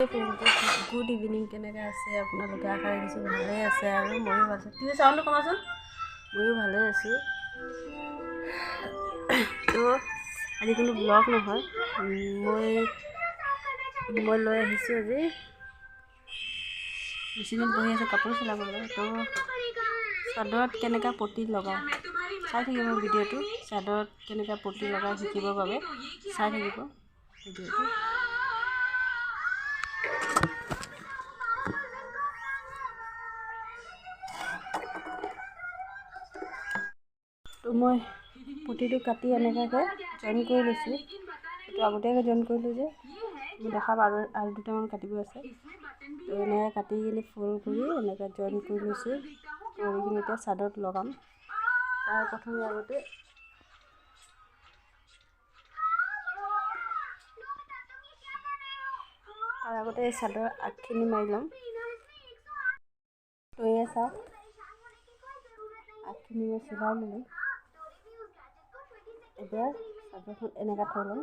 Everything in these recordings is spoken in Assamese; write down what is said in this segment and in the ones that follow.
গুড ইভিনিং কেনেকৈ আছে আপোনালোকে? আশা ৰাখিছোঁ ভালেই আছে আৰু ময়ো ভাল আছোঁ। তুমি চাউণ্ডটো কমাচোন। ময়ো ভালেই আছোঁ। তো আজি কোনো ব্লগ নহয়, মই লৈ আহিছোঁ আজি মেচিনত বহি আছোঁ কাপোৰ চিলাবলৈ। তো চাদৰত কেনেকৈ পতি লগাই চাই থাকিব ভিডিঅ'টো। চাদৰত কেনেকৈ পতি লগাই শিকিবৰ বাবে চাই থাকিব ভিডিঅ'টো। তো মই পতিটো কাটি এনেকুৱাকৈ জইন কৰি লৈছোঁ। এইটো আগতীয়াকৈ জইন কৰিলোঁ যে মই দেখাম আৰু দুটামান কাটিব আছে। তো এনেকৈ কাটি কিনি ফ'ল্ড কৰি এনেকৈ জইন কৰি লৈছোঁ। কৰি কিনি এতিয়া চাদৰত লগাম। তাৰ প্ৰথমে আগতে এই চাদৰ আগখিনি মাৰি ল'ম। তো এয়া চাওক, আগখিনি মই চিলাই ল'লোঁ। এতিয়া চাদৰখন এনেকৈ থৈ ল'ম।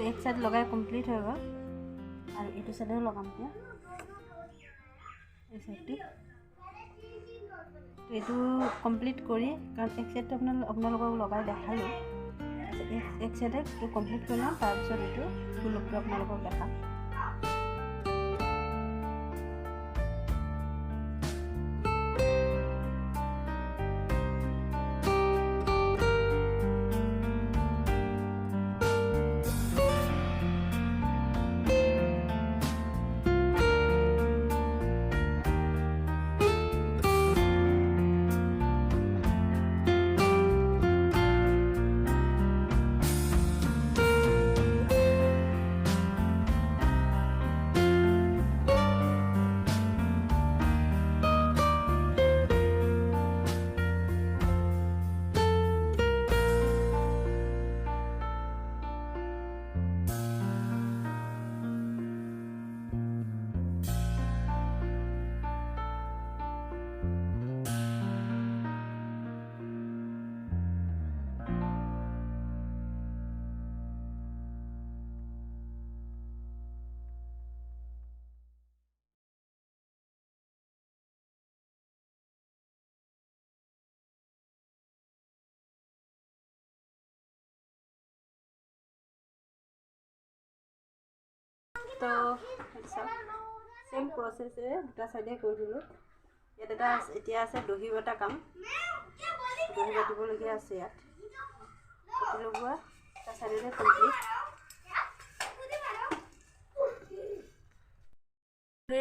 এক সাইড লগাই কমপ্লিট হৈ গ'ল আৰু এইটো সাইডেও লগাম এতিয়া এই সাইডটো এইটো কমপ্লিট কৰি কাৰণ এক সাইডটো আপোনালোকক লগাই দেখালোঁ এক সাইডে এইটো কমপ্লিট কৰি ল'ম তাৰপিছত এইটো ফুল লুকটো আপোনালোকক দেখাম তো সেম প্ৰচেছে দুটা সাইডে কৰি দিলোঁ ইয়াত এটা এতিয়া আছে দহি বটা কাম দহি বাটিবলগীয়া আছে ইয়াত পটি লগোৱা এটা সাইডে কমপ্লিট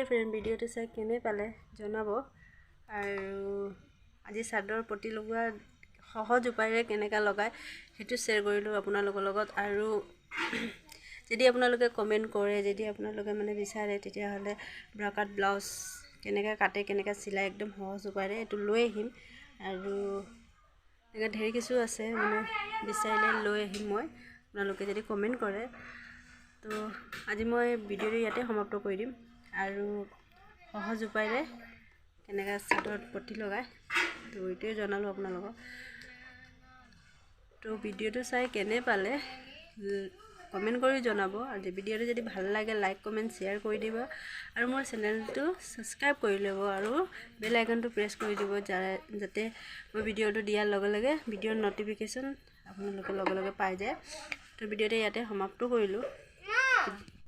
ফ্ৰেণ্ড ভিডিঅ'টো চাই কেনে পালে জনাব আৰু আজি চাদৰ পটি লগোৱা সহজ উপায়েৰে কেনেকৈ লগায় সেইটো শ্বেয়াৰ কৰিলোঁ আপোনালোকৰ লগত আৰু যদি আপোনালোকে কমেণ্ট কৰে যদি আপোনালোকে মানে বিচাৰে তেতিয়াহ'লে ব্ৰকাট ব্লাউজ কেনেকৈ কাটে কেনেকৈ চিলাই একদম সহজ উপায়েৰে এইটো লৈ আহিম আৰু এনেকৈ ঢেৰ কিছু আছে মানে বিচাৰিলে লৈ আহিম মই আপোনালোকে যদি কমেণ্ট কৰে তো আজি মই ভিডিঅ'টো ইয়াতে সমাপ্ত কৰি দিম আৰু সহজ উপায়েৰে কেনেকৈ চাদৰত পটি লগায় তো এইটোৱে জনালোঁ আপোনালোকক তো ভিডিঅ'টো চাই কেনে পালে কমেণ্ট কৰি জনাব আৰু ভিডিঅ'টো যদি ভাল লাগে লাইক কমেণ্ট শ্বেয়াৰ কৰি দিব আৰু মোৰ চেনেলটো ছাবস্ক্ৰাইব কৰি ল'ব আৰু বেল আইকনটো প্ৰেছ কৰি দিব যাতে মই ভিডিঅ'টো দিয়াৰ লগে লগে ভিডিঅ'ৰ ন'টিফিকেশ্যন আপোনালোকে লগে লগে পাই যায় তো ভিডিঅ'টো ইয়াতে সমাপ্ত কৰিলোঁ